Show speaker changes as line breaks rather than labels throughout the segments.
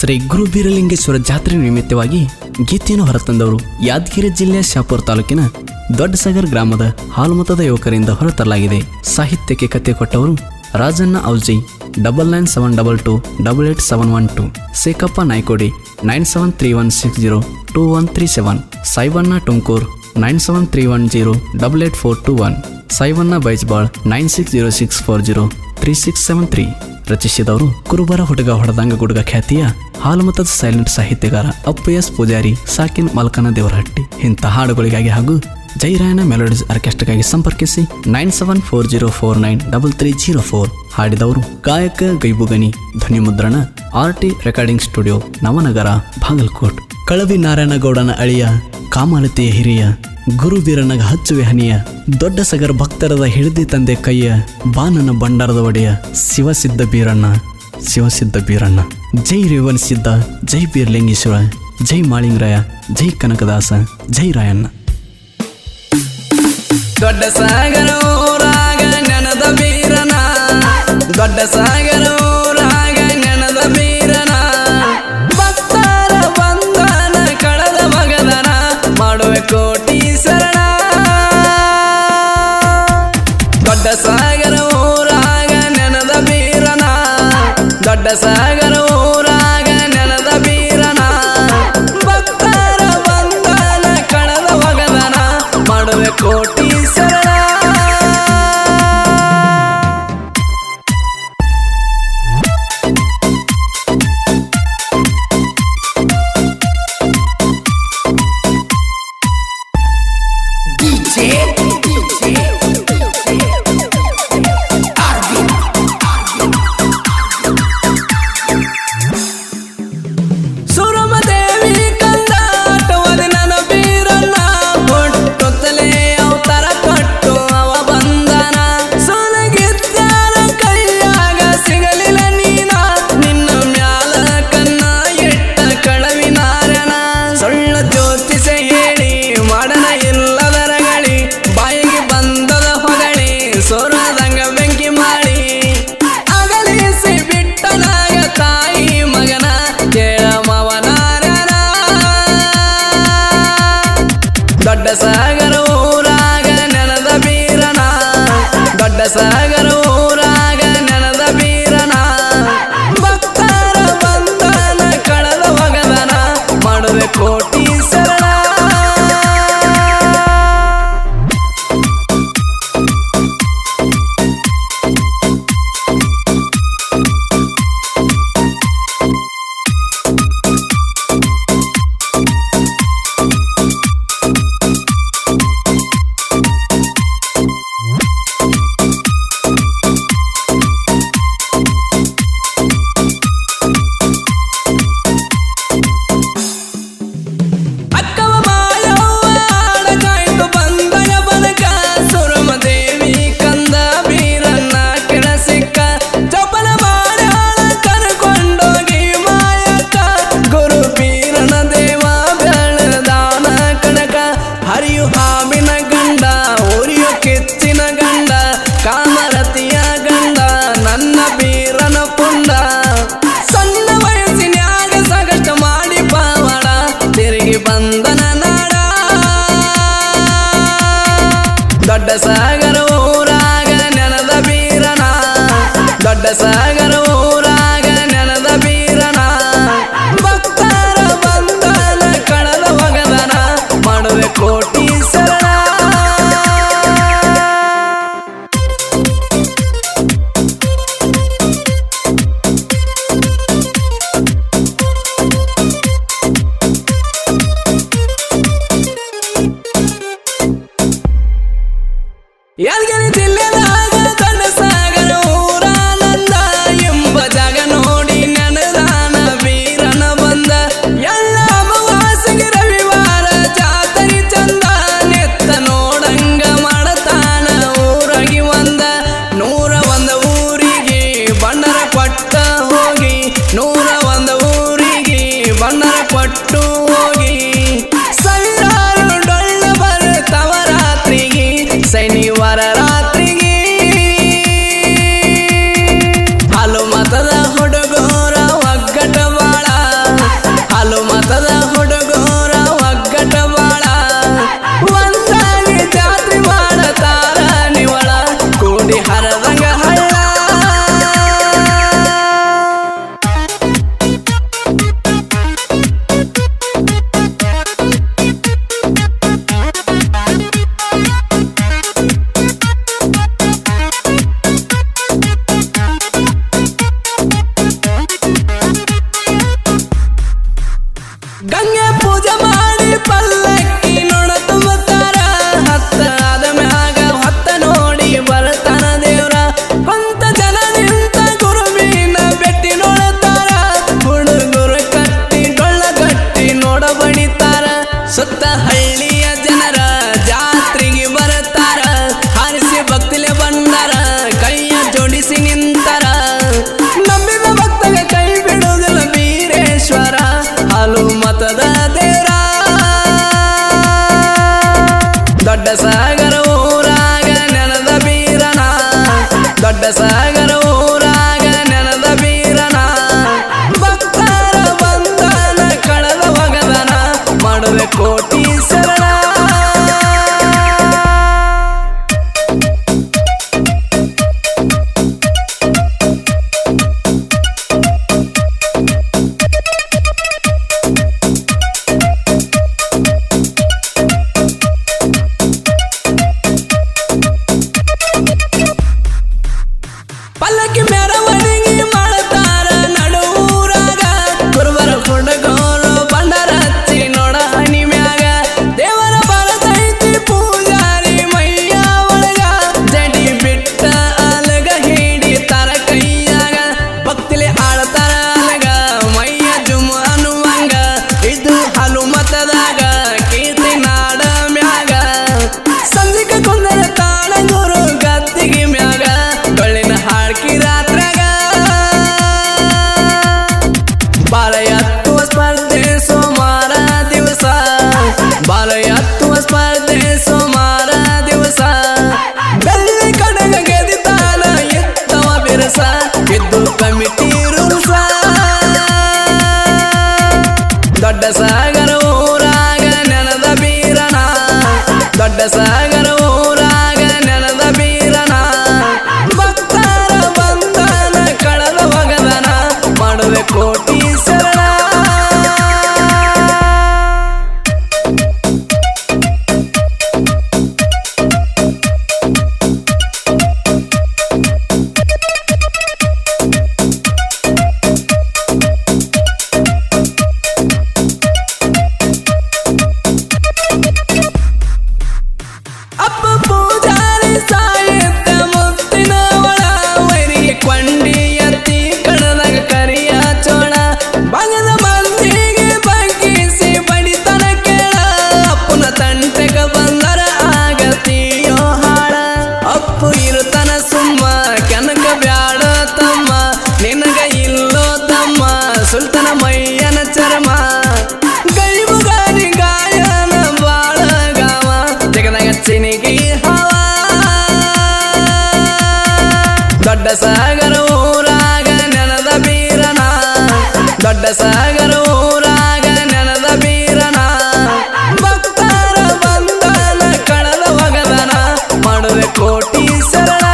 ಶ್ರೀ ಗುರು ಬೀರಲಿಂಗೇಶ್ವರ ಜಾತ್ರೆ ನಿಮಿತ್ತವಾಗಿ ಗೀತೆಯನ್ನು ಹೊರತಂದವರು ಯಾದಗಿರಿ ಜಿಲ್ಲೆಯ ಶಾಪುರ ತಾಲೂಕಿನ ದೊಡ್ಡಸಾಗರ್ ಗ್ರಾಮದ ಹಾಲುಮತದ ಯುವಕರಿಂದ ಹೊರತರಲಾಗಿದೆ. ಸಾಹಿತ್ಯಕ್ಕೆ ಕತೆ ಕೊಟ್ಟವರು ರಾಜಣ್ಣ ಔಜಿ 9972288712, ಸೇಕಪ್ಪ ನಾಯ್ಕೋಡಿ 9731602137, ಸಾಯಿಬಣ್ಣ ಟುಂಕೂರ್ 9731088421, ಸಾಯಿಬಣ್ಣ ಬೈಜ್ಬಾಳ್ 9606403673. ರಚಿಸಿದವರು ಕುರುಬರ ಹುಡುಗ ಹೊಡೆದಂಗ ಗುಡುಗ ಖ್ಯಾತಿಯ ಹಾಲುಮತದ ಸೈಲೆಂಟ್ ಸಾಹಿತ್ಯಗಾರ ಅಪ್ಪು ಎಸ್ ಪೂಜಾರಿ, ಸಾಕಿನ್ ಮಲ್ಕನ ದೇವರಹಟ್ಟಿ. ಇಂಥ ಹಾಡುಗಳಿಗಾಗಿ ಹಾಗೂ ಜೈರಾಯನ ಮೆಲೋಡಿಸ್ ಆರ್ಕೆಸ್ಟ್ರಾಗಾಗಿ ಸಂಪರ್ಕಿಸಿ 9740493304. ಹಾಡಿದವರು ಗಾಯಕ ಗೈಬುಗನಿ. ಧ್ವನಿ ಮುದ್ರಣ RT recording studio, Navanagar, Bagalkot. ಕಳವಿ ನಾರಾಯಣಗೌಡನ ಅಳಿಯ, ಕಾಮಾಲತಿಯ ಹಿರಿಯ, ಗುರುಬೀರನಗ ಹಚ್ಚುವೆ ಹನಿಯ, ದೊಡ್ಡ ಸಗರ ಭಕ್ತರದ ಹಿಡಿದಿ ತಂದೆ ಕೈಯ, ಬಾನನ ಬಂಡಾರದ ಒಡೆಯ, ಶಿವಸಿದ್ಧ ಬೀರಣ್ಣ, ಶಿವಸಿದ್ಧ ಬೀರಣ್ಣ. ಜೈ ರೇವನ್ ಸಿದ್ಧ, ಜೈ ಬೀರಲಿಂಗೇಶ್ವರ, ಜೈ ಮಾಳಿಂಗರಾಯ, ಜೈ ಕನಕದಾಸ, ಜೈ ರಾಯಣ್ಣ.
ದೊಡ್ಡ ಸಾಗರ ಊರಾಗ ನೆನದ ಬೀರನ, ದೊಡ್ಡ ಸಾಗರ ಊರಾಗ ನೆನದ ಬೀರನ, ಭಕ್ತರ ಬಂಧನ ಕಳೆದ ಭಗದನ, ಮಾಡುವೆ ಕೋಟಿ ಶರಣ. ದೊಡ್ಡ ಸಾಗರ ಊರಾಗ ನೆನದ ಬೀರನ, ದೊಡ್ಡ ಸಾಗರ ಊರಾಗ ನೆನದ ಬೀರನ, ಭಕ್ತರ ಬಂಧನ ಕಳೆದ ಭಗದನ, ಮಾಡುವೆ ಕೋಟಿ ಶರಣ. ಸುರಮದೇವಿ ಕಂದ ಆಟವದಿ ನನ್ನ ಬೀರಣ್ಣ, ಹುಟ್ಟುತ್ತಲೇ ಅವತಾರ ಕೊಟ್ಟು ಅವ ಬಂದನ. ಸೊಲಗಿದ್ದಾರ ಕೈಯಾಗ ಸಿಗಲಿಲ್ಲ ನೀನ, ನಿನ್ನ ಮ್ಯಾಲ ಕನ್ನ ಇಟ್ಟ ಕಳವಿ ನಾರನ. ಸೊಳ್ಳ ಜ್ಯೋತಿಷ ಹೇಳಿ ಮಾಡನ ಇಲ್ಲದರ ಗಳಿ, ಬಾಯಿಗೆ ಬಂದದ ಹೊಗಳಿ ಸೋರದಂಗ ಬೆಂಕಿ ಮಾಡಿ, ಅಗಲಿಸಿ ಬಿಟ್ಟನಾಗ ತಾಯಿ ಮಗನ ಕೇಳ ಮವನಾರನ. ದೊಡ್ಡ ಸಾಗರ ಊರಾಗ ನೆನದ ಬೀರನ, ದೊಡ್ಡ ಸಾಗರ ಊರಾಗ ನೆನದ ಬೀರನ, ಭಕ್ತರ ಬಂಧನ ಕಳೆದ ಭಗದನ, ಮಾಡುವೆ ಕೋಟಿ ಶರಣ. ಅಕ್ಕವ ಮಾಯವ್ವ ಆಡಕಾಯ್ತು ಬಂದಯ ಬನಕ, ಸುರಮದೇವಿ ಕಂದ ಬೀರನ್ನ ಕೆಳಸಿಕ್ಕ, ಚಪಲ ಮಾಡ್ಯಾಳ ಕರ್ಕೊಂಡೋಗಿ ಮಾಯಕ್ಕ, ಗುರು ಬೀರನ ದೇವ ಬೆಳದಾನ ಕನಕ. ಹರಿಯು ಹಾವಿನ ಗಂಡ, ಉರಿಯು ಕಿಚ್ಚಿನ ಗಂಡ, ಕಾಮರತಿಯ ಗಂಡ ನನ್ನ ಬೀರನ ಪುಂಡ. ಸಣ್ಣ ವಯಸ್ಸಿನ್ಯಾಗ ಸಾಗಷ್ಟ ಮಾಡಿ ಪಾವಡ, ತಿರುಗಿ ಬಂದನ ನಾಡ. ದೊಡ್ಡ ಸಾಗರ ಊರಾಗ ನೆನದ ಬೀರನ, ದೊಡ್ಡ ಸಾಗರ ಊರಾಗ ನೆನದ ಬೀರನ, ಭಕ್ತರ ಬಂಧನ ಕಳೆದ ಭಗದನ, ಮಾಡುವೆ ಕೋಟಿ ಶರಣ. ಯಾದಗಿರಿ ಜಿಲ್ಲೆದಾಗ ದೊಡ್ಡ ಸಾಗರ ಊರ ನಂದ, ಎಂಬ ಜಾಗ ನೋಡಿ ನೆನದಾನ ಬೀರನ ಬಂದ. ಎಲ್ಲ ಅಮಾವಾಸ್ಯೆಗೆ ರವಿವಾರ ಜಾತರಿ ಚಂದ, ನೆತ್ತ ನೋಡಂಗ ಮಾಡತಾನ ಊರಾಗಿ ಒಂದ. 101 ಊರಿಗೆ ಬಣ್ಣರ ಕೊಟ್ಟ ಹೋಗಿ, 101 ಊರಿಗೆ ಬಣ್ಣರ ಕೊಟ್ಟು ಹೋಗಿ, ಸಾವಿರಾರು ಡೊಳ್ಳ ಬರ್ತವ ರಾತ್ರಿಗೆ, ಶನಿವಾರ ರಾತ್ರಿಗೆ. ಹಾಲು ಮತದ ಹುಡುಗರ ಒಗ್ಗಟ ಬಾಳ, ಕುಲದ ದೇವ್ರ ದೊಡ್ಡ ಸಾಗರ ಊರಾಗ ನೆನದ ಬೀರನ ದೊಡ್ಡ ಸಾಗರ ಊರಾಗ ನೆನದ ಬೀರನ ಭಕ್ತರ ಬಂಧನ ಕಳೆದ ಒಗದನ ಮಾಡುವೆ ಕೋಟಿ ಶರಣ ಪಲ್ಲಕ್ಕಿ ಮೆರವಣಿಗೆ ಮಾಡ್ತಾರ ನಡುವೂರಾಗ ಗುರುವರ ಹುಡುಗೋಲು ಬಂಡರ ಹಚ್ಚಿ ನೋಡ ಹನಿ ಮ್ಯಾಗ ದೇವರ ಬರತೈತಿ ಪೂಜಾರಿ ಮೈಯ ಒಳಗ ಜಡಿ ಬಿಟ್ಟ ಅಲಗ ಹಿಡಿತಾರ ಕೈಯಾಗ ಭಕ್ತಿಲಿ ಆಡ್ತಾರ ಅಲಗ ಮೈಯ ಜುಮ್ ಅನ್ನುವಂಗ ಇದು ಹಲು ಮತದಾಗ ಕೀರ್ತಿ ನಾಡ ಮ್ಯಾಗ ಸಂಜಿಕ ಕೊಂದರ ತಾಳ ಗುರು ಗದ್ದಿಗೆ ಮ್ಯಾಗ ಡೊಳ್ಳಿನ ಹಾಡ್ಕಿ ರಾತ್ರಾಗ ಬಾಲ ಎತ್ತುವ ಸ್ಪರ್ಧೆ ಸೋಮಾರ ದಿವಸ ಬಾಲ ಎತ್ತುವ ಸ್ಪರ್ಧೆ ಸೋಮಾರ ದಿವಸ ಬೆಳ್ಳಿ ಕಡಗ ಗೆದಿತಾನ ಎತ್ತವ ಬಿರಸ ಬಿದ್ದು ಕಮಿಟಿ ರುರುಸ ದೊಡ್ಡ ಸಾಗರ ಊರಾಗ ನೆನದ ಬೀರನ ದೊಡ್ಡ ಸಾಗರ ಊರಾಗ ನೆನದ ಬೀರನ ಭಕ್ತರ ಬಂಧನ ಕಳೆದ ಒಗದನ ಮಾಡುವೆ ಕೋಟಿ ಶರಣ ಅಪ್ಪ ಪೂಜಾರಿ ಸಾಹಿತ್ಯ ಮುತ್ತಿನ ಒಳ ವೈರಿಗೆ ಕೊಂಡಿ ಎತ್ತಿ ಕಣದಾಗ ಕರಿಯ ಚೋಳ ಬಗದ ಮಂದಿಗೆ ಬಗ್ಗಿಸಿ ಬಡಿತನ ಕೇಳ ಅಪ್ಪನ ತಂಟೆಗ ಬಂದರ ಆಗತಿಯೋ ಹಾಳ ಅಪ್ಪು ಇರುತನ ಸುಮ್ಮ ಕೆನಕ ಬ್ಯಾಡ ತಮ್ಮ ನಿನಗ ಇಲ್ಲೋ ತಮ್ಮ ಸುಲ್ತನ ಮೈಯನ ಚರ್ಮ ಗೈಬುಗಾರಿ ಗಾಯನ ಬಾಳ ಗಾವ ಜಗದಾಗ ಚಿನಿಗಿ ಹವ ದೊಡ್ಡ ಸಾಗರ ಊರಾಗ ನೆನದ ಬೀರನ ದೊಡ್ಡ ಸಾಗರ ಊರಾಗ ನೆನದ ಬೀರನ ಭಕ್ತರ ಬಂಧನ ಕಳೆದ ಒಗದನ ಮಾಡುವೆ ಕೋಟಿ ಶರಣ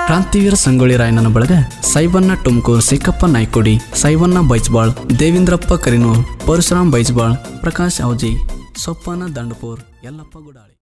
ಕ್ರಾಂತಿವೀರ ಸಂಗೊಳ್ಳಿ ರಾಯಣ್ಣನ ಬಳಗ ಸೈಬಣ್ಣ ತುಮಕೂರು ಸಿಕ್ಕಪ್ಪ ನಾಯ್ಕೋಡಿ ಸೈವಣ್ಣ ಬೈಜ್ಬಾಳ್ ದೇವೇಂದ್ರಪ್ಪ ಕರಿನೂರ್ ಪರಶುರಾಮ್ ಬೈಜ್ಬಾಳ್ ಪ್ರಕಾಶ್ ಔಜಿ ಸೊಪ್ಪನ ದಂಡಪುರ್ ಯಲ್ಲಪ್ಪ ಗುಡಾಳಿ